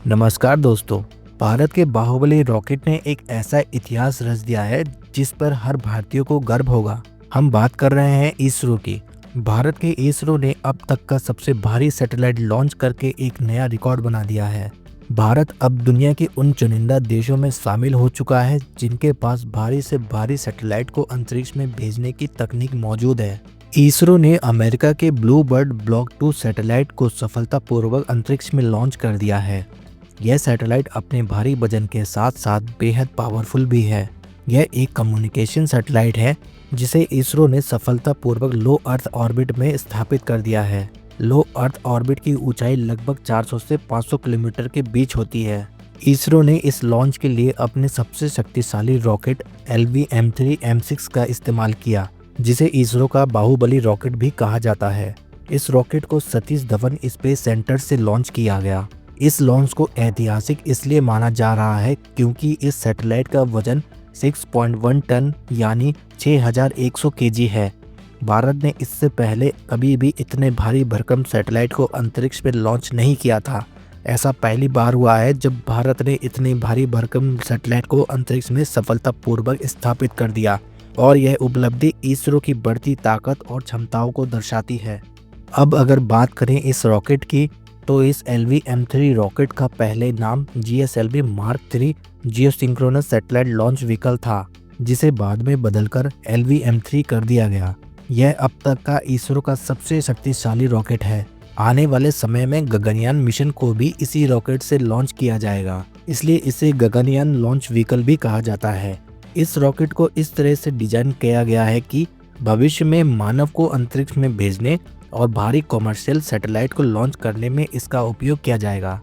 नमस्कार दोस्तों। भारत के बाहुबली रॉकेट ने एक ऐसा इतिहास रच दिया है जिस पर हर भारतीय को गर्व होगा। हम बात कर रहे हैं इसरो की। भारत के इसरो ने अब तक का सबसे भारी सैटेलाइट लॉन्च करके एक नया रिकॉर्ड बना दिया है। भारत अब दुनिया के उन चुनिंदा देशों में शामिल हो चुका है जिनके पास भारी से भारी सैटेलाइट को अंतरिक्ष में भेजने की तकनीक मौजूद है। इसरो ने अमेरिका के ब्लू बर्ड ब्लॉक 2 सैटेलाइट को सफलतापूर्वक अंतरिक्ष में लॉन्च कर दिया है। यह सैटेलाइट अपने भारी वजन के साथ साथ बेहद पावरफुल भी है। यह एक कम्युनिकेशन सैटेलाइट है जिसे इसरो ने सफलतापूर्वक लो अर्थ ऑर्बिट में स्थापित कर दिया है। लो अर्थ ऑर्बिट की ऊंचाई लगभग 400 से 500 किलोमीटर के बीच होती है। इसरो ने इस लॉन्च के लिए अपने सबसे शक्तिशाली रॉकेट LV-M3M6 का इस्तेमाल किया, जिसे इसरो का बाहुबली रॉकेट भी कहा जाता है। इस रॉकेट को सतीश धवन स्पेस सेंटर से लॉन्च किया गया। इस लॉन्च को ऐतिहासिक इसलिए माना जा रहा है क्योंकि इस सैटेलाइट का वजन 6.1 टन यानी 6100 केजी है। भारत ने इससे पहले कभी भी इतने भारी भरकम सैटेलाइट को अंतरिक्ष में लॉन्च नहीं किया था। ऐसा पहली बार हुआ है जब भारत ने इतनी भारी भरकम सैटेलाइट को अंतरिक्ष में सफलतापूर्वक स्थापित कर दिया, और यह उपलब्धि इसरो की बढ़ती ताकत और क्षमताओं को दर्शाती है। अब अगर बात करें इस रॉकेट की, तो इस LV-M3 रॉकेट का पहले नाम GSLV mark 3 geosynchronous satellite launch vehicle था, जिसे बाद में बदलकर LV-M3 कर दिया गया। यह अब तक का इसरो का सबसे शक्तिशाली रॉकेट है। आने वाले समय में गगनयान मिशन को भी इसी रॉकेट से लॉन्च किया जाएगा, इसलिए इसे गगनयान लॉन्च व्हीकल भी कहा जाता है। इस रॉकेट को इस तरह से डिजाइन किया गया है कि भविष्य में मानव को अंतरिक्ष में भेजने और भारी कॉमर्शियल सैटेलाइट को लॉन्च करने में इसका उपयोग किया जाएगा।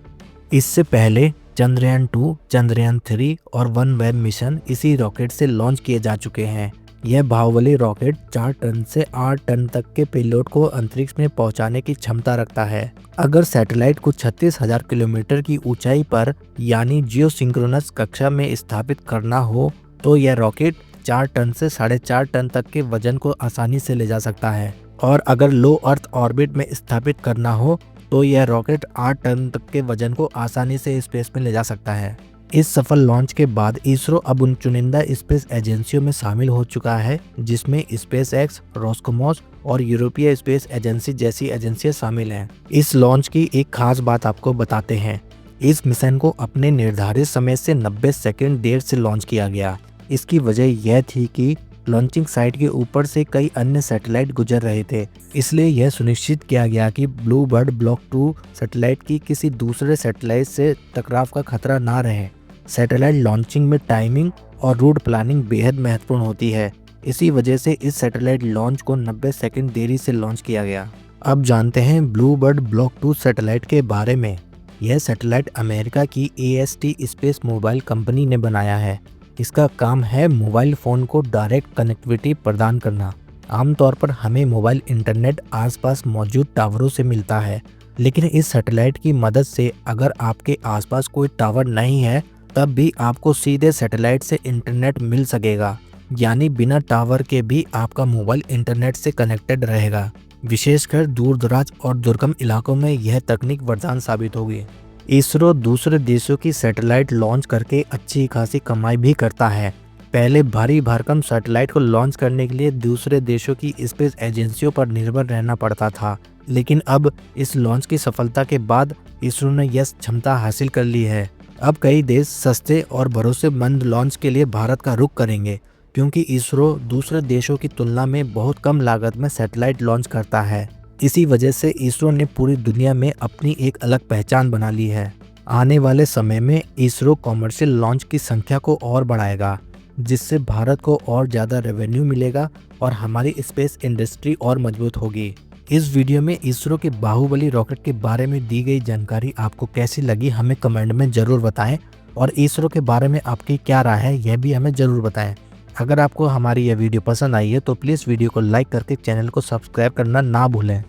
इससे पहले चंद्रयान 2, चंद्रयान 3 और OneWeb मिशन इसी रॉकेट से लॉन्च किए जा चुके हैं। यह बाहुबली रॉकेट 4 टन से 8 टन तक के पेलोड को अंतरिक्ष में पहुंचाने की क्षमता रखता है। अगर सैटेलाइट को 36,000 किलोमीटर की ऊंचाई पर यानी जियोसिंक्रोनस कक्षा में स्थापित करना हो तो यह रॉकेट 4 टन से 4.5 टन तक के वजन को आसानी से ले जा सकता है, और अगर लो अर्थ ऑर्बिट में स्थापित करना हो तो यह रॉकेट 8 टन तक के वजन को आसानी से स्पेस में ले जा सकता है। इस सफल लॉन्च के बाद इसरो अब उन चुनिंदा स्पेस एजेंसियों में शामिल हो चुका है जिसमें SpaceX, रोस्कोमोस और यूरोपीय स्पेस एजेंसी जैसी एजेंसियां शामिल हैं। इस लॉन्च की एक खास बात आपको बताते हैं। इस मिशन को अपने निर्धारित समय से 90 सेकंड देर से लॉन्च किया गया। इसकी वजह यह थी कि लॉन्चिंग साइट के ऊपर से कई अन्य सैटेलाइट गुजर रहे थे, इसलिए यह सुनिश्चित किया गया कि ब्लू बर्ड ब्लॉक 2 सैटेलाइट की किसी दूसरे सैटेलाइट से टकराव का खतरा ना रहे। सैटेलाइट लॉन्चिंग में टाइमिंग और रूट प्लानिंग बेहद महत्वपूर्ण होती है। इसी वजह से इस सैटेलाइट लॉन्च को 90 सेकंड देरी से लॉन्च किया गया। अब जानते हैं ब्लू बर्ड ब्लॉक 2 सैटेलाइट के बारे में। यह सैटेलाइट अमेरिका की AST स्पेस मोबाइल कंपनी ने बनाया है। इसका काम है मोबाइल फ़ोन को डायरेक्ट कनेक्टिविटी प्रदान करना। आमतौर पर हमें मोबाइल इंटरनेट आसपास मौजूद टावरों से मिलता है, लेकिन इस सैटेलाइट की मदद से अगर आपके आसपास कोई टावर नहीं है तब भी आपको सीधे सैटेलाइट से इंटरनेट मिल सकेगा, यानी बिना टावर के भी आपका मोबाइल इंटरनेट से कनेक्टेड रहेगा। विशेषकर दूर दराज और दुर्गम इलाकों में यह तकनीक वरदान साबित होगी। इसरो दूसरे देशों की सैटेलाइट लॉन्च करके अच्छी खासी कमाई भी करता है। पहले भारी भरकम सैटेलाइट को लॉन्च करने के लिए दूसरे देशों की स्पेस एजेंसियों पर निर्भर रहना पड़ता था, लेकिन अब इस लॉन्च की सफलता के बाद इसरो ने यह क्षमता हासिल कर ली है। अब कई देश सस्ते और भरोसेमंद लॉन्च के लिए भारत का रुख करेंगे, क्योंकि इसरो दूसरे देशों की तुलना में बहुत कम लागत में सैटेलाइट लॉन्च करता है। इसी वजह से इसरो ने पूरी दुनिया में अपनी एक अलग पहचान बना ली है। आने वाले समय में इसरो कॉमर्शियल लॉन्च की संख्या को और बढ़ाएगा, जिससे भारत को और ज़्यादा रेवेन्यू मिलेगा और हमारी स्पेस इंडस्ट्री और मजबूत होगी। इस वीडियो में इसरो के बाहुबली रॉकेट के बारे में दी गई जानकारी आपको कैसी लगी हमें कमेंट में ज़रूर बताएं, और इसरो के बारे में आपकी क्या राय है यह भी हमें ज़रूर बताएं। अगर आपको हमारी यह वीडियो पसंद आई है तो प्लीज़ वीडियो को लाइक करके चैनल को सब्सक्राइब करना ना भूलें।